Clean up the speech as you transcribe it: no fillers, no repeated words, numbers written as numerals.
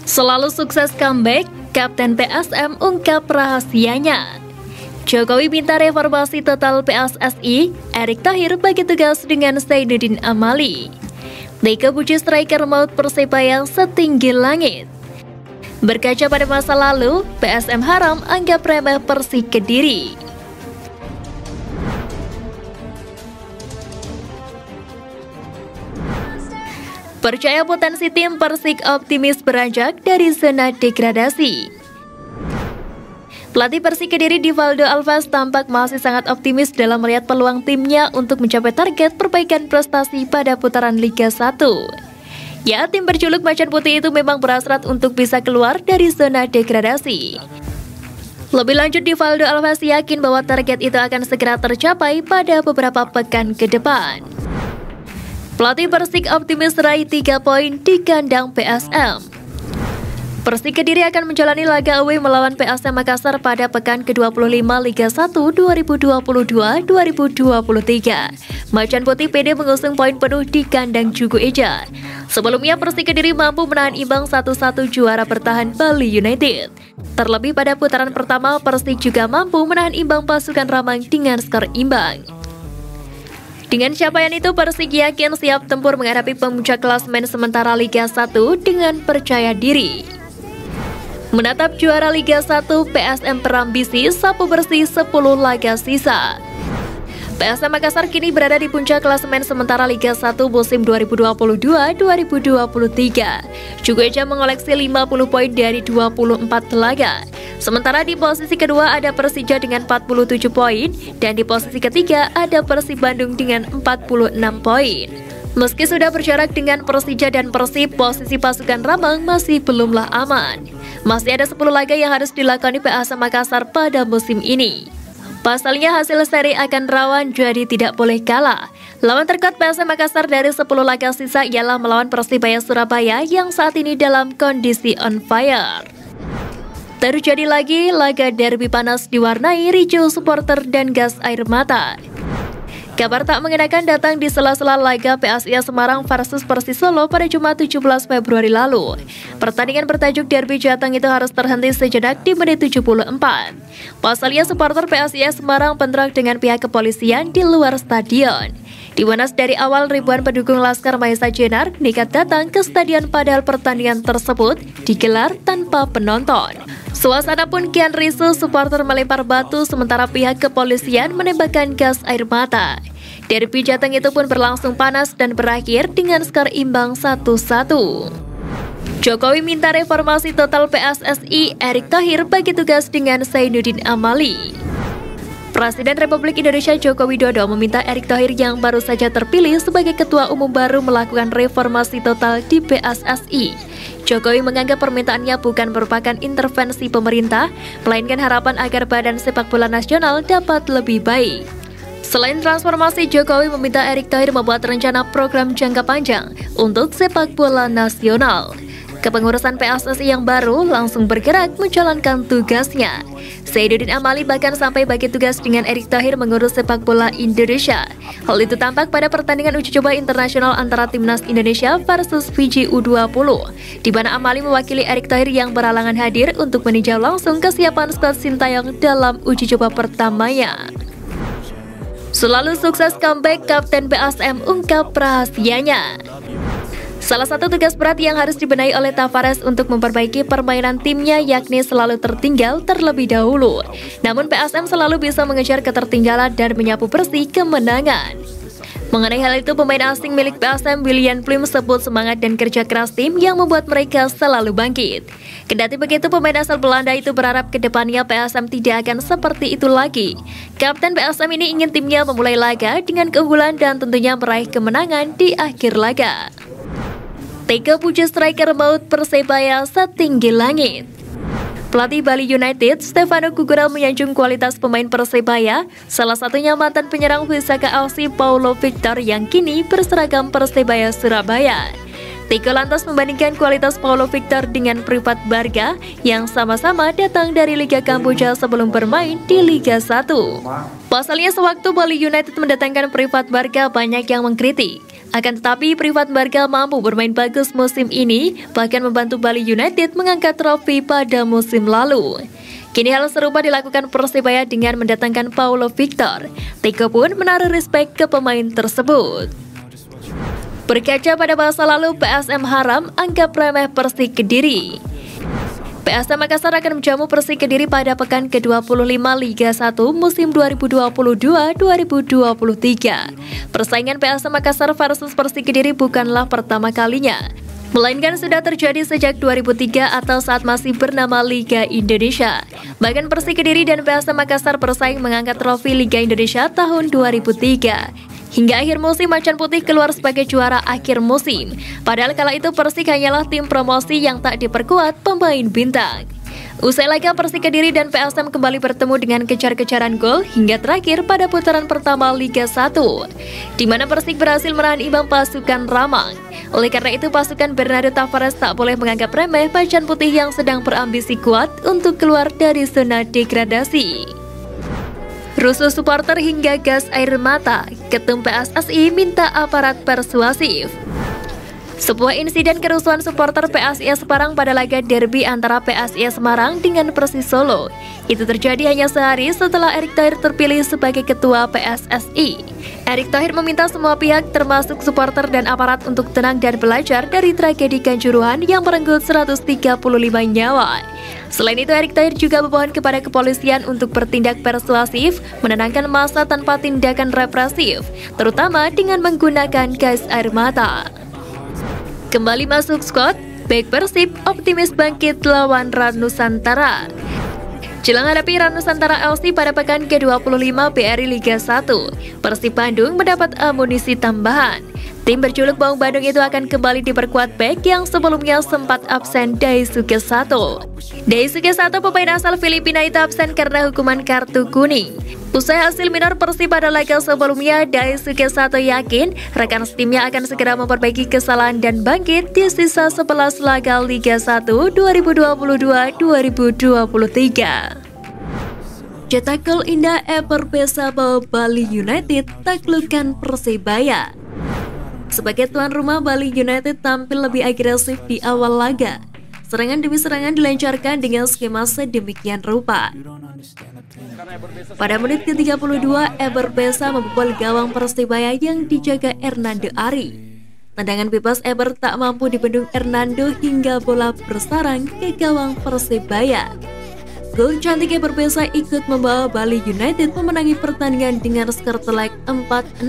Selalu sukses comeback, Kapten PSM ungkap rahasianya. Jokowi minta reformasi total PSSI, Erick Thohir bagi tugas dengan Zainuddin Amali. Tega puji striker maut Persebaya setinggi langit. Berkaca pada masa lalu, PSM haram anggap remeh Persik Kediri. Percaya potensi tim Persik optimis beranjak dari zona degradasi. Pelatih Persik Kediri Divaldo Alves tampak masih sangat optimis dalam melihat peluang timnya untuk mencapai target perbaikan prestasi pada putaran Liga 1. Ya, tim berjuluk Macan Putih itu memang berhasrat untuk bisa keluar dari zona degradasi. Lebih lanjut, Divaldo Alves yakin bahwa target itu akan segera tercapai pada beberapa pekan ke depan. Pelatih Persik optimis raih 3 poin di kandang PSM. Persik Kediri akan menjalani laga away melawan PSM Makassar pada pekan ke-25 Liga 1 2022-2023. Macan Putih PD mengusung poin penuh di kandang Jugo Eja. Sebelumnya Persik Kediri mampu menahan imbang 1-1 juara bertahan Bali United. Terlebih pada putaran pertama, Persik juga mampu menahan imbang pasukan Ramang dengan skor imbang. Dengan capaian itu, Persik yakin siap tempur menghadapi pemuncak klasemen sementara Liga 1 dengan percaya diri. Menatap juara Liga 1, PSM berambisi sapu bersih 10 laga sisa. PSM Makassar kini berada di puncak klasemen sementara Liga 1 musim 2022-2023. Jugo Eja mengoleksi 50 poin dari 24 laga. Sementara di posisi kedua ada Persija dengan 47 poin dan di posisi ketiga ada Persib Bandung dengan 46 poin. Meski sudah berjarak dengan Persija dan Persib, posisi pasukan Ramang masih belumlah aman. Masih ada 10 laga yang harus dilakoni PSM Makassar pada musim ini. Pasalnya hasil seri akan rawan, jadi tidak boleh kalah. Lawan terkuat PSM Makassar dari 10 laga sisa ialah melawan Persibaya Surabaya yang saat ini dalam kondisi on fire. Terjadi lagi laga derby panas diwarnai ricuh supporter dan gas air mata. Kabar tak mengenakan datang di sela-sela laga PSIS Semarang versus Persis Solo pada Jumat 17 Februari lalu. Pertandingan bertajuk Derby Jateng itu harus terhenti sejenak di menit 74. Pasalnya supporter PSIS Semarang bentrok dengan pihak kepolisian di luar stadion. Di mana dari awal ribuan pendukung Laskar Mahesa Jenar nekat datang ke stadion padahal pertandingan tersebut digelar tanpa penonton. Suasana pun kian risih, supporter melempar batu sementara pihak kepolisian menembakkan gas air mata. Derby Jateng itu pun berlangsung panas dan berakhir dengan skor imbang 1-1. Jokowi minta reformasi total PSSI, Erick Thohir bagi tugas dengan Zainuddin Amali. Presiden Republik Indonesia Joko Widodo meminta Erick Thohir yang baru saja terpilih sebagai Ketua Umum baru melakukan reformasi total di PSSI. Jokowi menganggap permintaannya bukan merupakan intervensi pemerintah, melainkan harapan agar Badan Sepak Bola Nasional dapat lebih baik. Selain transformasi, Jokowi meminta Erick Thohir membuat rencana program jangka panjang untuk sepak bola nasional. Kepengurusan PSSI yang baru langsung bergerak menjalankan tugasnya. Zainuddin Amali bahkan sampai bagi tugas dengan Erick Thohir mengurus sepak bola Indonesia. Hal itu tampak pada pertandingan uji coba internasional antara Timnas Indonesia versus Fiji U20, di mana Amali mewakili Erick Thohir yang berhalangan hadir untuk meninjau langsung kesiapan skuad Sintayong dalam uji coba pertamanya. Selalu sukses comeback, Kapten PSM ungkap rahasianya. Salah satu tugas berat yang harus dibenahi oleh Tavares untuk memperbaiki permainan timnya yakni selalu tertinggal terlebih dahulu. Namun PSM selalu bisa mengejar ketertinggalan dan menyapu bersih kemenangan. Mengenai hal itu, pemain asing milik PSM William Plim sebut semangat dan kerja keras tim yang membuat mereka selalu bangkit. Kendati begitu, pemain asal Belanda itu berharap ke depannya PSM tidak akan seperti itu lagi. Kapten PSM ini ingin timnya memulai laga dengan keunggulan dan tentunya meraih kemenangan di akhir laga. Tega puji striker maut Persebaya setinggi langit. Pelatih Bali United, Stefano Gugura menyanjung kualitas pemain Persebaya, salah satunya mantan penyerang Wisaka FC Paulo Victor yang kini berseragam Persebaya Surabaya. Tega lantas membandingkan kualitas Paulo Victor dengan Privat Barga yang sama-sama datang dari Liga Kamboja sebelum bermain di Liga 1. Pasalnya sewaktu Bali United mendatangkan Privat Barga, banyak yang mengkritik. Akan tetapi Privat Barga mampu bermain bagus musim ini, bahkan membantu Bali United mengangkat trofi pada musim lalu. Kini hal serupa dilakukan Persebaya dengan mendatangkan Paulo Victor. Tiko pun menaruh respek ke pemain tersebut. Berkaca pada masa lalu, PSM Haram anggap remeh Persik Kediri. PSM Makassar akan menjamu Persik Kediri pada pekan ke-25 Liga 1 musim 2022-2023. Persaingan PSM Makassar versus Persik Kediri bukanlah pertama kalinya, melainkan sudah terjadi sejak 2003 atau saat masih bernama Liga Indonesia. Bahkan Persik Kediri dan PSM Makassar bersaing mengangkat trofi Liga Indonesia tahun 2003. Hingga akhir musim Macan Putih keluar sebagai juara akhir musim. Padahal kala itu Persik hanyalah tim promosi yang tak diperkuat pemain bintang. Usai laga, Persik Kediri dan PSM kembali bertemu dengan kejar-kejaran gol hingga terakhir pada putaran pertama Liga 1, di mana Persik berhasil menahan imbang pasukan Ramang. Oleh karena itu, pasukan Bernardo Tavares tak boleh menganggap remeh Macan Putih yang sedang berambisi kuat untuk keluar dari zona degradasi. Rusuh supporter hingga gas air mata, Ketum PSSI minta aparat persuasif. Sebuah insiden kerusuhan supporter PSIS Semarang pada laga derby antara PSIS Semarang dengan Persis Solo. Itu terjadi hanya sehari setelah Erick Thohir terpilih sebagai ketua PSSI. Erick Thohir meminta semua pihak termasuk supporter dan aparat untuk tenang dan belajar dari tragedi Kanjuruhan yang merenggut 135 nyawa. Selain itu, Erick Thohir juga memohon kepada kepolisian untuk bertindak persuasif, menenangkan massa tanpa tindakan represif, terutama dengan menggunakan gas air mata. Kembali masuk squad, bek Persib optimis bangkit lawan RAN Nusantara. Jelang hadapi RAN Nusantara FC pada pekan ke-25 BRI Liga 1, Persib Bandung mendapat amunisi tambahan. Tim berjuluk Bawang Bandung itu akan kembali diperkuat bek yang sebelumnya sempat absen, Daisuke Sato. Daisuke Sato, pemain asal Filipina itu absen karena hukuman kartu kuning. Usai hasil minor Persib pada laga sebelumnya, Daisuke Sato yakin rekan timnya akan segera memperbaiki kesalahan dan bangkit di sisa 11 laga Liga 1 2022-2023. Cetak gol indah Eber Besa bawa Bali United taklukkan Persebaya. Sebagai tuan rumah, Bali United tampil lebih agresif di awal laga. Serangan demi serangan dilancarkan dengan skema sedemikian rupa. Pada menit ke-32, Eber Besa membobol gawang Persebaya yang dijaga Hernando Ari. Tendangan bebas Eber tak mampu dibendung Hernando hingga bola bersarang ke gawang Persebaya. Gol cantik Eber Besa ikut membawa Bali United memenangi pertandingan dengan skor telak 4-0.